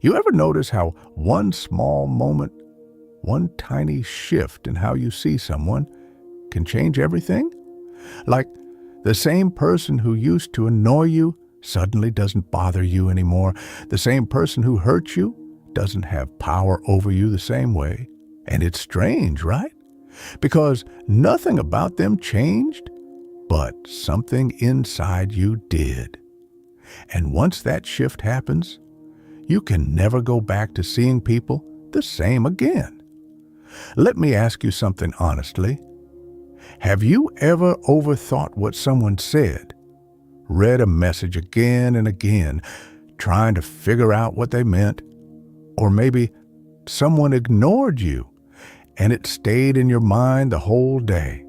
You ever notice how one small moment, one tiny shift in how you see someone can change everything? Like the same person who used to annoy you suddenly doesn't bother you anymore. The same person who hurt you doesn't have power over you the same way. And it's strange, right? Because nothing about them changed, but something inside you did. And once that shift happens, you can never go back to seeing people the same again. Let me ask you something honestly. Have you ever overthought what someone said? Read a message again and again, trying to figure out what they meant? Or maybe someone ignored you, and it stayed in your mind the whole day.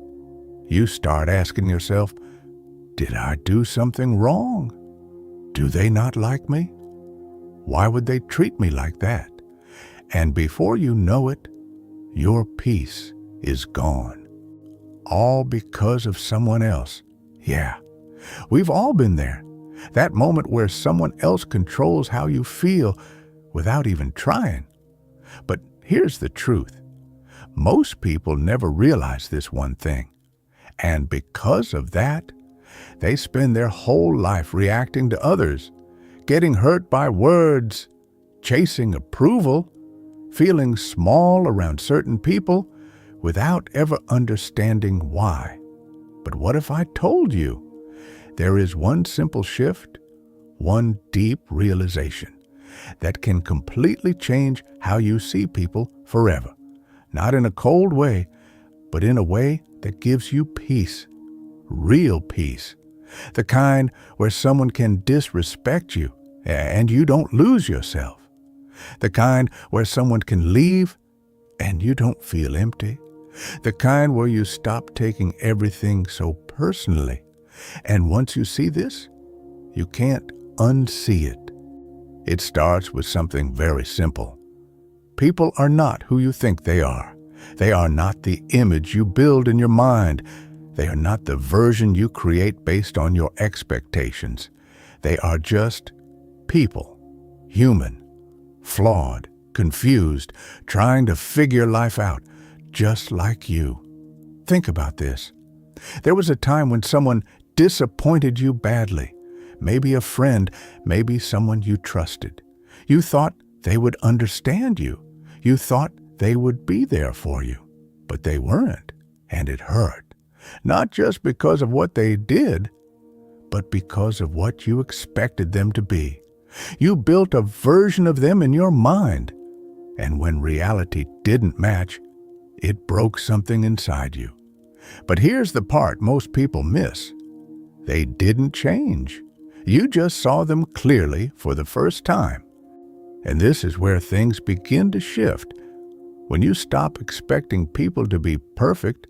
You start asking yourself, did I do something wrong? Do they not like me? Why would they treat me like that? And before you know it, your peace is gone. All because of someone else. Yeah, we've all been there. That moment where someone else controls how you feel without even trying. But here's the truth. Most people never realize this one thing. And because of that, they spend their whole life reacting to others, getting hurt by words, chasing approval, feeling small around certain people without ever understanding why. But what if I told you there is one simple shift, one deep realization that can completely change how you see people forever? Not in a cold way, but in a way that gives you peace, real peace. The kind where someone can disrespect you and you don't lose yourself. The kind where someone can leave and you don't feel empty. The kind where you stop taking everything so personally. And once you see this, you can't unsee it. It starts with something very simple. People are not who you think they are. They are not the image you build in your mind. They are not the version you create based on your expectations. They are just people, human, flawed, confused, trying to figure life out, just like you. Think about this. There was a time when someone disappointed you badly. Maybe a friend, maybe someone you trusted. You thought they would understand you. You thought they would be there for you. But they weren't, and it hurt. Not just because of what they did, but because of what you expected them to be. You built a version of them in your mind, and when reality didn't match, it broke something inside you. But here's the part most people miss. They didn't change. You just saw them clearly for the first time. And this is where things begin to shift. When you stop expecting people to be perfect,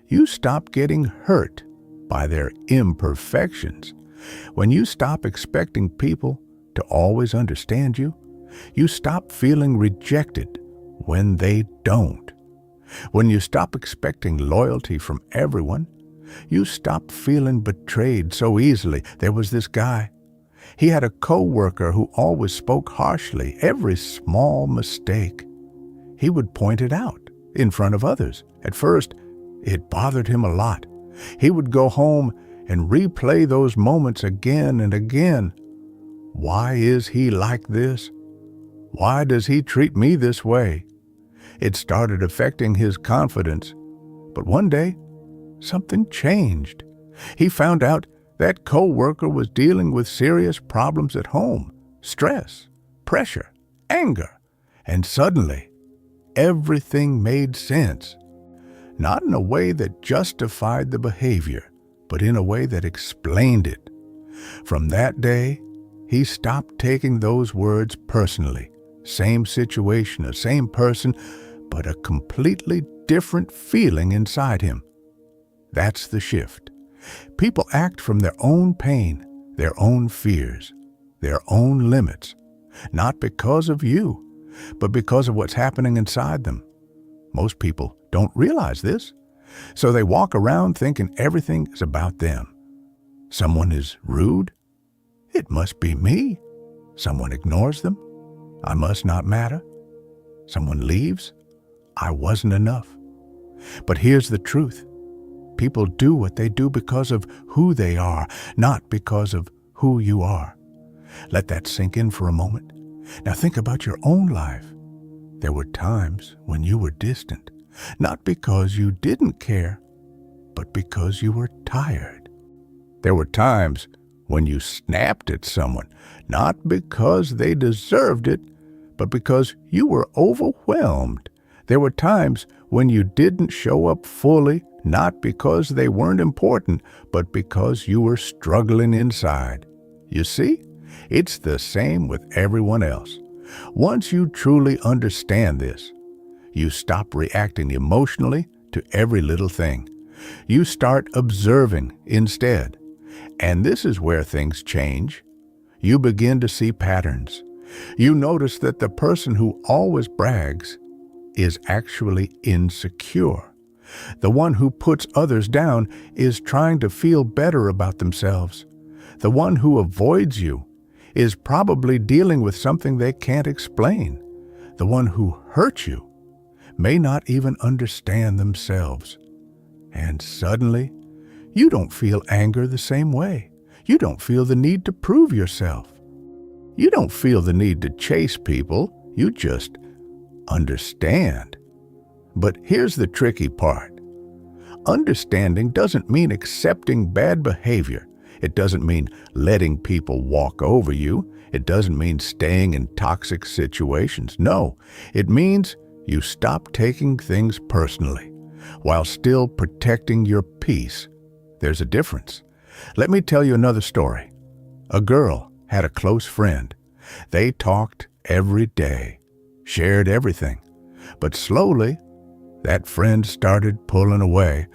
you stop getting hurt by their imperfections. When you stop expecting people to always understand you, you stop feeling rejected when they don't. When you stop expecting loyalty from everyone, you stop feeling betrayed so easily. There was this guy. He had a coworker who always spoke harshly. Every small mistake, he would point it out in front of others. At first, it bothered him a lot. He would go home and replay those moments again and again. Why is he like this? Why does he treat me this way? It started affecting his confidence. But one day, something changed. He found out that coworker was dealing with serious problems at home, stress, pressure, anger, and suddenly, everything made sense. Not in a way that justified the behavior, but in a way that explained it. From that day, he stopped taking those words personally. Same situation, a same person, but a completely different feeling inside him. That's the shift. People act from their own pain, their own fears, their own limits, not because of you, but because of what's happening inside them. Most people don't realize this, so they walk around thinking everything is about them. Someone is rude? It must be me. Someone ignores them? I must not matter. Someone leaves, I wasn't enough. But here's the truth. People do what they do because of who they are, not because of who you are. Let that sink in for a moment. Now think about your own life. There were times when you were distant, not because you didn't care, but because you were tired. There were times when you snapped at someone, not because they deserved it, but because you were overwhelmed. There were times when you didn't show up fully, not because they weren't important, but because you were struggling inside. You see, it's the same with everyone else. Once you truly understand this, you stop reacting emotionally to every little thing. You start observing instead. And this is where things change. You begin to see patterns. You notice that the person who always brags is actually insecure. The one who puts others down is trying to feel better about themselves. The one who avoids you is probably dealing with something they can't explain. The one who hurts you may not even understand themselves. And suddenly, you don't feel anger the same way. You don't feel the need to prove yourself. You don't feel the need to chase people. You just understand. But here's the tricky part. Understanding doesn't mean accepting bad behavior. It doesn't mean letting people walk over you. It doesn't mean staying in toxic situations. No, it means you stop taking things personally while still protecting your peace. There's a difference. Let me tell you another story. A girl had a close friend. They talked every day, shared everything. But slowly, that friend started pulling away.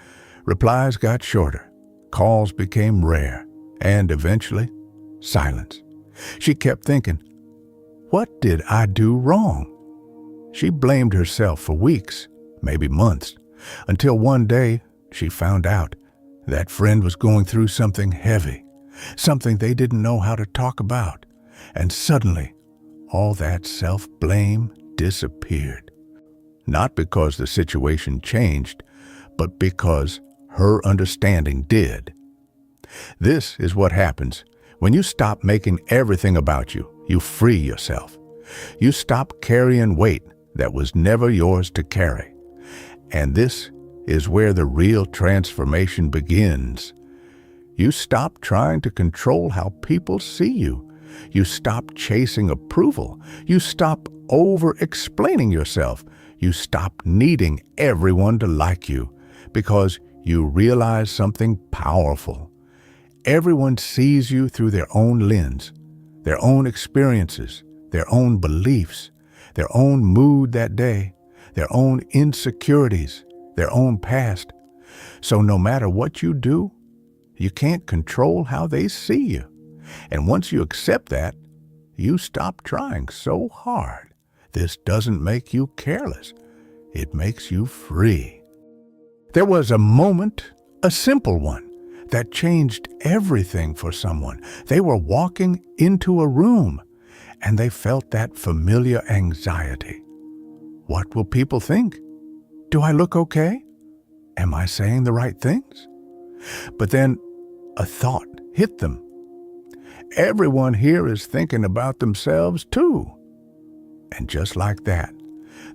Replies got shorter. Calls became rare. And eventually, silence. She kept thinking, what did I do wrong? She blamed herself for weeks, maybe months, until one day she found out that friend was going through something heavy, something they didn't know how to talk about. And suddenly, all that self-blame disappeared. Not because the situation changed, but because her understanding did. This is what happens when you stop making everything about you. You free yourself. You stop carrying weight that was never yours to carry. And this is where the real transformation begins. You stop trying to control how people see you. You stop chasing approval. You stop over-explaining yourself. You stop needing everyone to like you because you realize something powerful. Everyone sees you through their own lens, their own experiences, their own beliefs, their own mood that day, their own insecurities, their own past. So no matter what you do, you can't control how they see you. And once you accept that, you stop trying so hard. This doesn't make you careless. It makes you free. There was a moment, a simple one, that changed everything for someone. They were walking into a room, and they felt that familiar anxiety. What will people think? Do I look okay? Am I saying the right things? But then a thought hit them. Everyone here is thinking about themselves too. And just like that,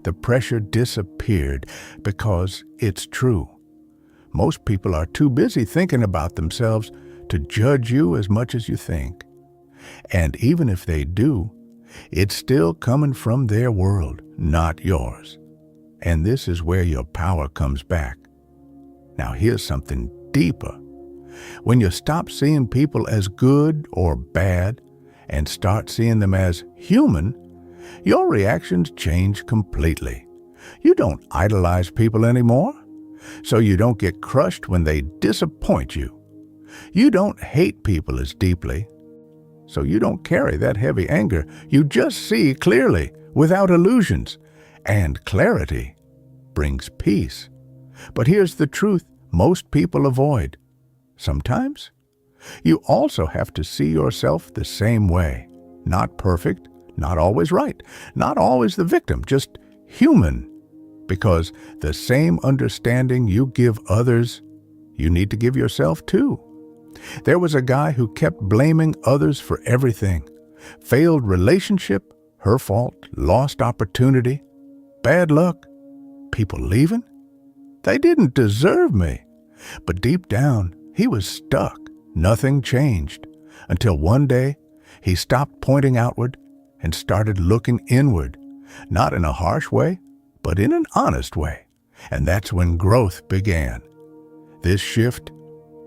the pressure disappeared because it's true. Most people are too busy thinking about themselves to judge you as much as you think. And even if they do, it's still coming from their world, not yours. And this is where your power comes back. Now here's something deeper. When you stop seeing people as good or bad and start seeing them as human, your reactions change completely. You don't idolize people anymore, so you don't get crushed when they disappoint you. You don't hate people as deeply, so you don't carry that heavy anger. You just see clearly, without illusions, and clarity brings peace. But here's the truth most people avoid. Sometimes you also have to see yourself the same way. Not perfect, Not always right, not always the victim, just human. Because the same understanding you give others, you need to give yourself too. There was a guy who kept blaming others for everything. Failed relationship, her fault, lost opportunity, bad luck, people leaving. They didn't deserve me. But deep down, he was stuck. Nothing changed. Until one day, he stopped pointing outward and started looking inward. Not in a harsh way, but in an honest way. And that's when growth began. This shift,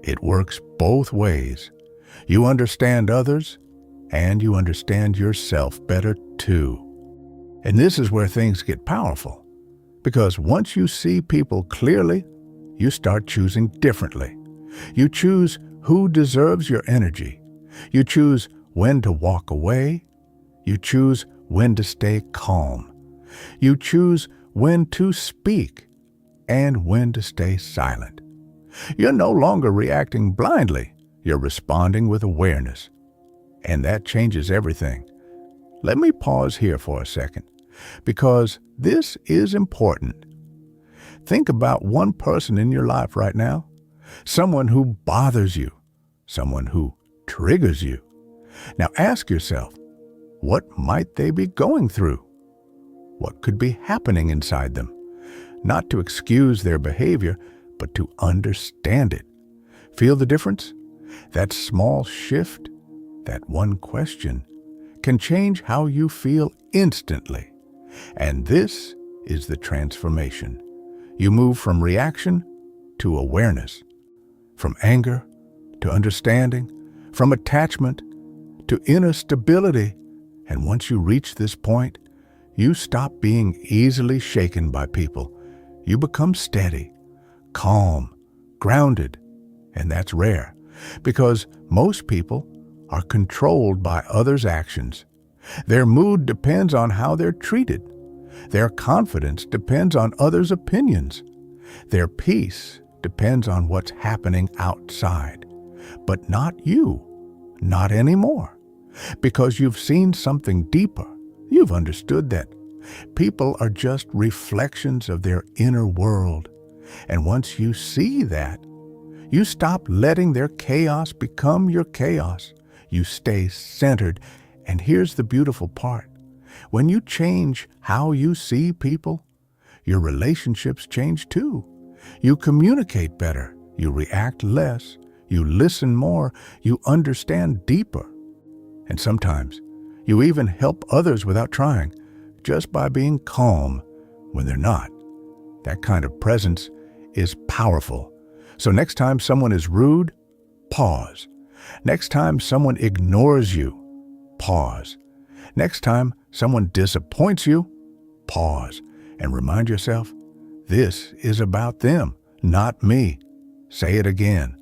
it works both ways. You understand others, and you understand yourself better too. And this is where things get powerful. Because once you see people clearly, you start choosing differently. You choose who deserves your energy. You choose when to walk away. You choose when to stay calm. You choose when to speak and when to stay silent. You're no longer reacting blindly. You're responding with awareness. And that changes everything. Let me pause here for a second, because this is important. Think about one person in your life right now, someone who bothers you, someone who triggers you. Now ask yourself, what might they be going through? What could be happening inside them? Not to excuse their behavior, but to understand it. Feel the difference? That small shift, that one question, can change how you feel instantly. And this is the transformation. You move from reaction to awareness, from anger to understanding, from attachment to inner stability. And once you reach this point, you stop being easily shaken by people. You become steady, calm, grounded. And that's rare, because most people are controlled by others' actions. Their mood depends on how they're treated. Their confidence depends on others' opinions. Their peace depends on what's happening outside. But not you, not anymore. Because you've seen something deeper. You've understood that people are just reflections of their inner world. And once you see that, you stop letting their chaos become your chaos. You stay centered. And here's the beautiful part. When you change how you see people, your relationships change too. You communicate better. You react less. You listen more. You understand deeper. And sometimes you even help others without trying, just by being calm when they're not. That kind of presence is powerful. So next time someone is rude, pause. Next time someone ignores you, pause. Next time someone disappoints you, pause and remind yourself, this is about them, not me. Say it again,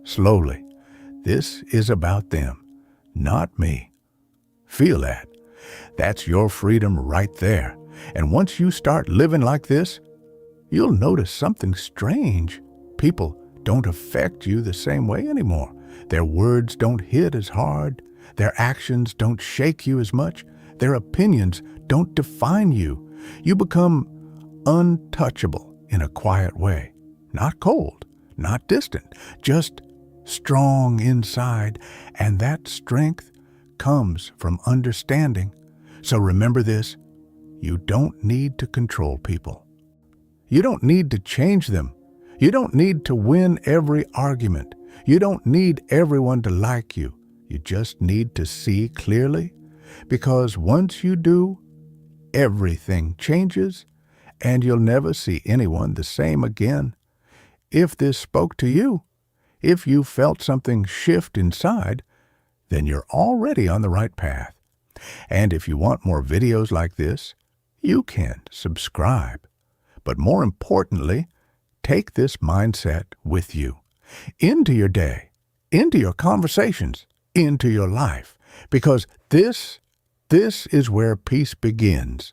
slowly. This is about them, not me. Feel that. That's your freedom right there. And once you start living like this, you'll notice something strange. People don't affect you the same way anymore. Their words don't hit as hard. Their actions don't shake you as much. Their opinions don't define you. You become untouchable in a quiet way. Not cold, not distant, just strong inside. And that strength comes from understanding. So remember this, you don't need to control people. You don't need to change them. You don't need to win every argument. You don't need everyone to like you. You just need to see clearly, because once you do, everything changes and you'll never see anyone the same again. If this spoke to you, if you felt something shift inside, then you're already on the right path. And if you want more videos like this, you can subscribe. But more importantly, take this mindset with you into your day, into your conversations, into your life, because this is where peace begins.